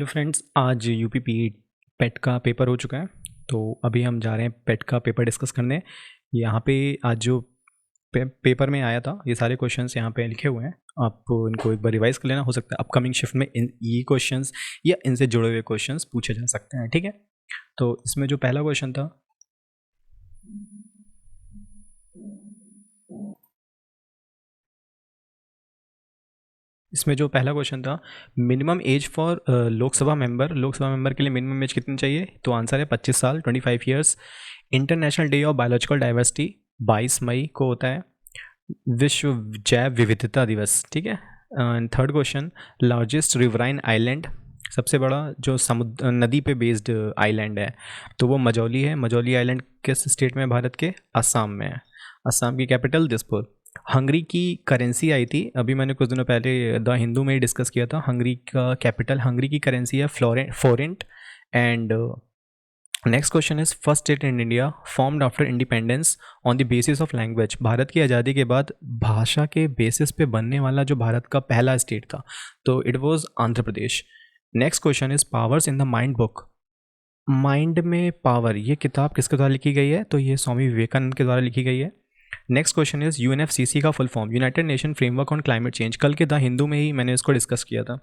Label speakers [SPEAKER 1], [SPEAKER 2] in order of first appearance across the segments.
[SPEAKER 1] Friends, आज UP पेट का paper हो चुका है। तो अभी हम जा रहे हैं पेट का पेपर डिस्कस करने। यहाँ पे आज जो पेपर में आया था, ये सारे क्वेश्चंस यहाँ पे लिखे हुए हैं। आप इनको एक बार रिवाइज कर लेना। हो सकता है अपकमिंग शिफ्ट में ये क्वेश्चंस या इनसे जुड़े हुए क्वेश्चंस पूछे जा सकते हैं। ठीक है, तो इसमें जो पहला क्वेश्चन था, minimum age for Lok Sabha member के लिए मिनिमम एज कितनी चाहिए? तो आंसर है 25 साल, 25 years. International day of biological diversity 22 मई को होता है, विश्व जैव विविधता दिवस। ठीक है। Third question, largest riverine island, सबसे बड़ा जो समुद्र नदी पे बेस्ड आइलैंड है, तो वो मजौली है। मजौली आइलैंड किस स्टेट में है? भारत के असम में है। असम की कैपिटल दिसपुर। हंगरी की करेंसी आई थी, अभी मैंने कुछ दिनों पहले द हिंदू में ही डिस्कस किया था। हंगरी का कैपिटल, हंगरी की करेंसी है front. And next question is first state in India formed after independence on the basis of language. Bharat की आज़ादी के बाद भाषा के बेसिस पे बनने वाला जो भारत का पहला स्टेट था, तो it was Andhra Pradesh. Next question is powers in the mind book. Mind में पावर, ये किताब किसके द्वारा लिखी गई है? तो ये स्वामी विवेकानंद के द्वारा लिखी गई है। नेक्स्ट क्वेश्चन इज यूएनएफसीसी का full form, United nation framework on climate change. कल के द हिंदू में ही मैंने इसको डिस्कस किया था।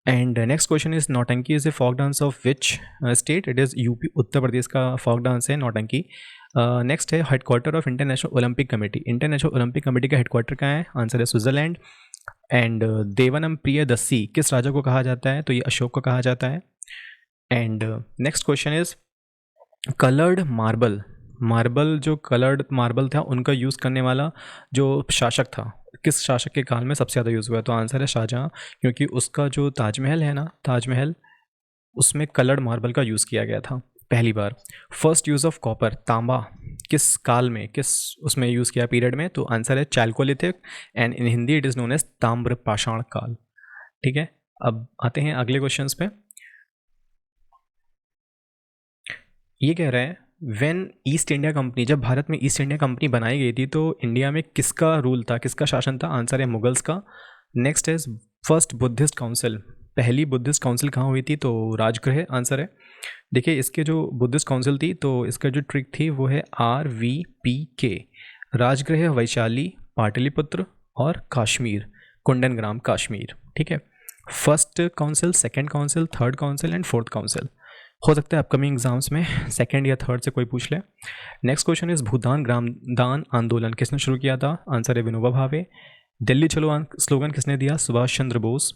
[SPEAKER 1] And next question is Nautanki is a folk dance of which state? It is UP, Uttar Pradesh का फोक डांस है नौटंकी। नेक्स्ट है headquarter of International Olympic Committee. International Olympic Committee का हेडक्वार्टर कहाँ है? आंसर है स्विट्जरलैंड। एंड देवनम प्रियदर्शी किस राजा को कहा जाता है? तो ये अशोक को कहा जाता है। And next question is coloured marble जो कलर्ड मार्बल था उनका यूज़ करने वाला जो शासक था, किस शासक के काल में सबसे ज़्यादा यूज़ हुआ है? तो आंसर है शाहजहाँ, क्योंकि उसका जो ताजमहल है ना, ताजमहल, उसमें कलर्ड मार्बल का यूज़ किया गया था पहली बार। फर्स्ट यूज़ ऑफ कॉपर, तांबा, किस काल में, किस उसमें यूज़ किया पीरियड में? तो आंसर है chalcolithic. And in Hindi it is known as tamra pashan काल। ठीक है, अब आते हैं अगले क्वेश्चंस पे। ये कह रहा है व्हेन ईस्ट इंडिया कंपनी, जब भारत में ईस्ट इंडिया कंपनी बनाई गई थी तो इंडिया में किसका रूल था, किसका शासन था? आंसर है मुगल्स का। Next is first Buddhist council, पहली बुद्धिस्ट काउंसिल कहाँ हुई थी? तो राजगृह आंसर है। देखिए, इसके जो बुद्धिस्ट काउंसिल थी तो इसका जो ट्रिक थी वो है RVPK। राजगृह वैशाली, पाटलिपुत्र और काश्मीर, कुंडनग्राम कश्मीर। ठीक है, first council, second council, third council and fourth council. हो सकता है अपकमिंग एग्जाम्स में सेकंड या थर्ड से कोई पूछ ले। नेक्स्ट क्वेश्चन इज भूदान ग्रामदान आंदोलन किसने शुरू किया था? आंसर है विनोबा भावे। दिल्ली चलो स्लोगन किसने दिया? Subhash Chandra Bose.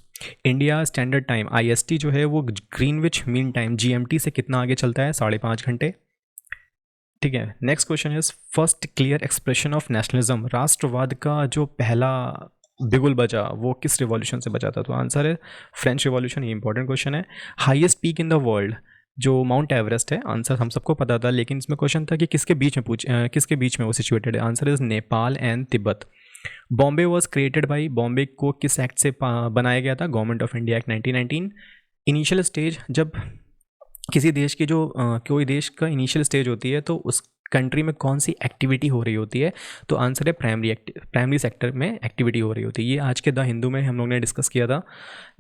[SPEAKER 1] India standard time IST जो है वो ग्रीनविच मीन टाइम GMT से कितना आगे चलता है? 5.5 घंटे। ठीक है, next question is first clear expression of nationalism, राष्ट्रवाद का जो पहला बिगुल बजा वो किस रिवॉल्यूशन से बचा था? तो आंसर है फ्रेंच रिवॉल्यूशन। ये इंपॉर्टेंट क्वेश्चन है। Highest peak in the world जो माउंट एवरेस्ट है, आंसर हम सबको पता था, लेकिन इसमें क्वेश्चन था कि किसके बीच में वो सिचुएटेड है? Answer is Nepal and Tibet. Bombay was created by, Bombay को किस एक्ट से बनाया गया था? Government of India act 1919। Initial stage, जब किसी देश की जो कोई देश का इनिशियल स्टेज होती है तो उस कंट्री में कौन सी एक्टिविटी हो रही होती है? तो आंसर है प्राइमरी सेक्टर में एक्टिविटी हो रही होती है। ये आज के द हिंदू में हम लोग ने डिस्कस किया था।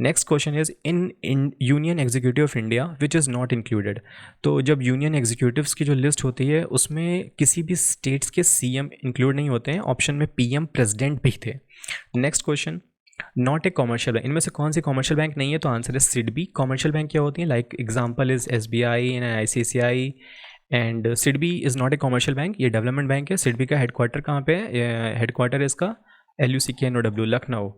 [SPEAKER 1] Next question is in union executive of India which is not included. तो जब यूनियन एग्जीक्यूटिव्स की जो लिस्ट होती है उसमें किसी भी स्टेट्स के CM इंक्लूड नहीं होते हैं, ऑप्शन में PM प्रेसिडेंट भी थे। Next question, not a commercial bank, इनमें से कौन सी कॉमर्शियल बैंक नहीं है? तो आंसर है सिडबी। कॉमर्शियल बैंक क्या होती है? Like example is SBI and ICICI। And SIDBI is not a commercial bank, ये डेवलपमेंट बैंक है। सिडबी का हेडक्वार्टर कहाँ पे है? हेडक्वार्टर इसका LUCKNOW, Lucknow.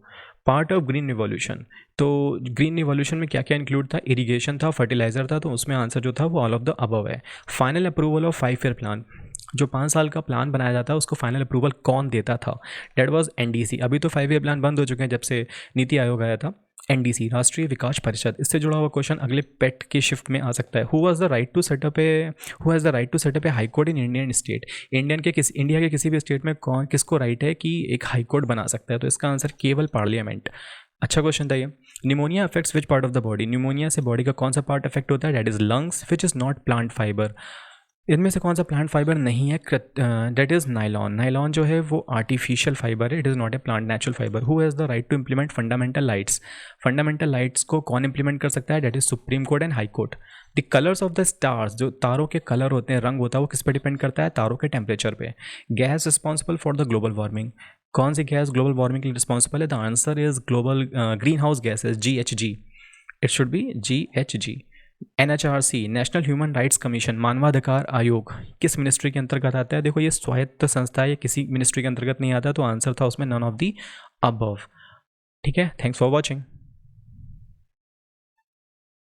[SPEAKER 1] Part of green revolution, तो ग्रीन रिवॉल्यूशन में क्या क्या इंक्लूड था? इरिगेशन था, फर्टिलाइजर था, तो उसमें आंसर जो था वो ऑल ऑफ द अबव है। Final approval of 5 year plan, जो 5 साल का प्लान बनाया जाता है उसको फाइनल अप्रूवल कौन देता था? That was NDC। अभी तो 5 ईयर प्लान बंद हो चुके हैं जब से नीति आयोग आया था। NDC, राष्ट्रीय विकास परिषद। इससे जुड़ा हुआ क्वेश्चन अगले पेट की शिफ्ट में आ सकता है। Who has the right to set up a high court in Indian state? India के किसी भी स्टेट में कौन, किसको राइट है कि एक हाई कोर्ट बना सकता है? तो इसका आंसर केवल पार्लियामेंट। अच्छा क्वेश्चन था ये। Pneumonia affects which part of the body? Pneumonia से बॉडी का कौन सा पार्ट अफेक्ट होता है? That is lungs. Which is not plant fibre? इनमें से कौन सा प्लांट फाइबर नहीं है? That is nylon. नाइलॉन जो है वो आर्टिफिशियल फाइबर है, it is not a plant natural fibre. Who has the right to implement fundamental rights? Fundamental rights को कौन इंप्लीमेंट कर सकता है? That is supreme court and high court. The colours of the stars, जो तारों के colour होते हैं, रंग होता है, वो किस पे डिपेंड करता है? तारों के टेम्परेचर पे। Gas responsible for the global warming, कौन सी गैस ग्लोबल वार्मिंग के लिए रिस्पॉन्सिबल है? The answer is global green house gases, GHG। It should be GHG। NHRC, national human rights commission, मानवाधिकार आयोग, किस मिनिस्ट्री के अंतर्गत आता है? देखो ये स्वायत्त संस्था है, ये किसी मिनिस्ट्री के अंतर्गत नहीं आता, तो आंसर था उसमें नन ऑफ दी अबव। ठीक है, थैंक्स फॉर वॉचिंग।